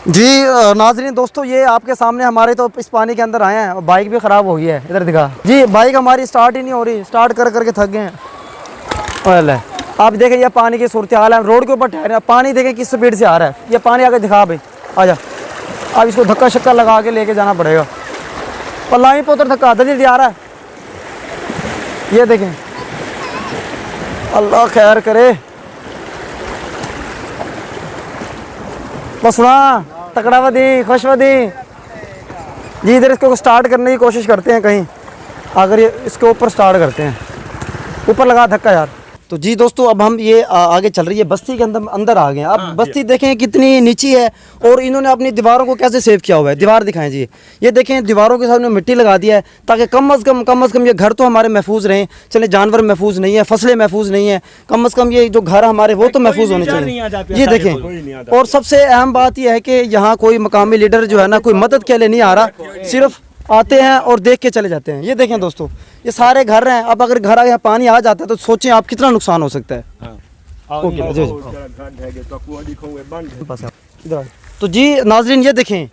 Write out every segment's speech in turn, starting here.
जी नाजरीन दोस्तों, ये आपके सामने हमारे तो इस पानी के अंदर आए हैं और बाइक भी ख़राब हो गई है। इधर दिखा जी, बाइक हमारी स्टार्ट ही नहीं हो रही, स्टार्ट कर करके थक गए हैं। आप देखें ये पानी की सूरत हाल है, रोड के ऊपर ठहरे हैं, पानी देखें किस स्पीड से आ रहा है। ये पानी आगे दिखा भाई, आजा। अब इसको धक्का शक्का लगा के लेके जाना पड़ेगा। पल्ला पे उधर धक्का जल्दी आ रहा है, ये देखें। अल्लाह खैर करे। बस सुना तकड़ावदी खुशवदी जी। इधर इसको स्टार्ट करने की कोशिश करते हैं कहीं, अगर ये इसके ऊपर स्टार्ट करते हैं, ऊपर लगा धक्का यार। तो जी दोस्तों, अब हम ये आगे चल रही है, बस्ती के अंदर आ गए हैं। अब बस्ती देखें कितनी नीची है और इन्होंने अपनी दीवारों को कैसे सेव किया हुआ है। दीवार दिखाएं जी, ये देखें दीवारों के सामने मिट्टी लगा दिया है ताकि कम अज़ कम ये घर तो हमारे महफूज रहें। चले जानवर महफूज नहीं है, फसलें महफूज नहीं है, कम अज़ कम ये जो घर हमारे वो तो महफूज होने चाहिए। ये देखें, और सबसे अहम बात यह है कि यहाँ कोई मकामी लीडर जो है ना, कोई मदद के लिए नहीं आ रहा, सिर्फ आते हैं और देख के चले जाते हैं। ये देखें दोस्तों, ये सारे घर हैं। अब अगर घर यहाँ पानी आ जाता है तो सोचें आप कितना नुकसान हो सकता है। तो जी नाजरीन, ये देखें,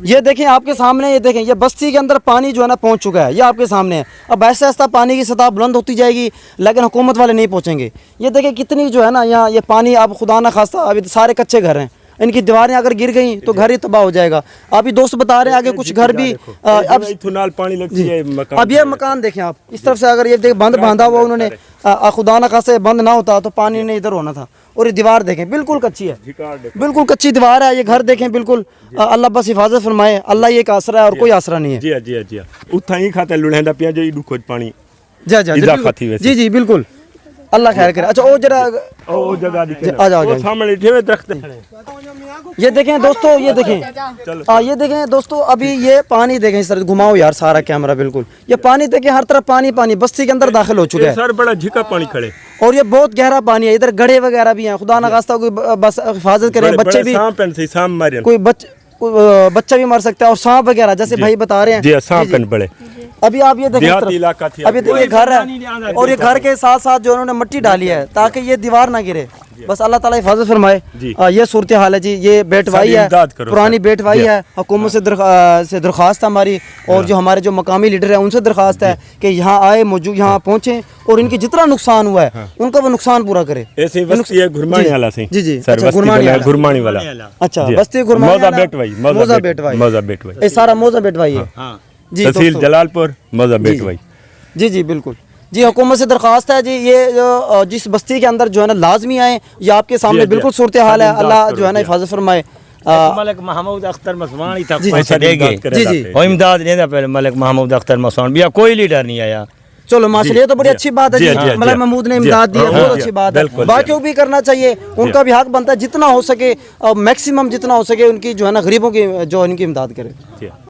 ये देखें आपके सामने, ये देखें ये बस्ती के अंदर पानी जो है ना पहुंच चुका है। ये आपके सामने है। अब ऐसा ऐसा पानी की सतह बुलंद होती जाएगी, लेकिन हुकूमत वाले नहीं पहुंचेंगे। ये देखें कितनी जो है ना यहाँ ये पानी, अब खुदा ना खास्ता अभी सारे कच्चे घर हैं, इनकी दीवारें अगर गिर गई तो घर ही तबाह हो जाएगा। अभी दोस्त बता रहे हैं आगे कुछ घर भी अब पानी लगती है। अब ये मकान देखें आप, इस तरफ से अगर ये देख बंद बांधा हुआ उन्होंने, खुदा ना खासा बंद ना होता तो पानी ने इधर होना था। और ये दीवार देखें बिल्कुल कच्ची है, बिल्कुल कच्ची दीवार है। ये घर देखें बिल्कुल, अल्लाह बस हिफाजत फरमाए। अल्लाह ये एक आसरा है और कोई आसरा नहीं है। जी जी बिल्कुल, अल्लाह खैर करे। अच्छा वो जरा आ जाओ सामने ये देखें दोस्तों, ये देखें, ये देखें दोस्तों, अभी ये पानी देखें, इस तरह घुमाओ यार सारा कैमरा, बिल्कुल ये पानी देखें, हर तरफ पानी पानी बस्ती के अंदर दाखिल हो चुका है। सर बड़ा झिका पानी खड़े, और ये बहुत गहरा पानी है। इधर गड्ढे वगैरह भी हैं, खुदा ना खास्ता कोई बस हिफाजत करे, बच्चे भी कोई बच्चा भी मर सकता है, और सांप वगैरह जैसे भाई बता रहे हैं बड़े। अभी आप ये देखिए, अभी देखिए घर है, और ये घर के साथ साथ जो उन्होंने मिट्टी डाली है ताकि ये दीवार ना गिरे। बस अल्लाह ताला हिफाजत फरमाए। ये सूरत हाल है जी। ये बेटवाई है, पुरानी बेटवाई है। हुकूमत से दरख्वास्त है हमारी, और जो हमारे जो मकामी लीडर है उनसे दरख्वास्त है कि यहाँ आए, मौजूद यहाँ पहुँचे और इनकी जितना नुकसान हुआ है उनका वो नुकसान पूरा करे। ऐसे बस्ती है घुरमानी वाला से। जी जी, घुरमानी वाला। अच्छा, बस्ती घुरमानी, मौजा बेटवाई, ये सारा मौजा बेटवाई है जी। तहसील जलालपुर, मौजा बेटवाई। जी जी बिल्कुल जी, हुकूमत से दरख्वास्त है जी, ये जो जिस बस्ती के अंदर जो है ना लाजमी आए। ये आपके सामने बिल्कुल सूरत हाल है। अल्लाह जो है ना हिफाजत फरमाए। मलिक महमूद अख्तर मसवानी तक पैसे देंगे जी जी, इमदाद नहीं था पहले। मलिक महमूद अख्तर मसवानी भी कोई लीडर नहीं आया। चलो माशाल्लाह, ये तो बड़ी अच्छी बात है जी। मलिक महमूद ने इमदाद दी, बहुत अच्छी बात है। बाकियों भी करना चाहिए, उनका भी हक बनता है जितना हो सके, मैक्सिमम जितना हो सके उनकी जो है ना गरीबों की जो इनकी इमदाद करे।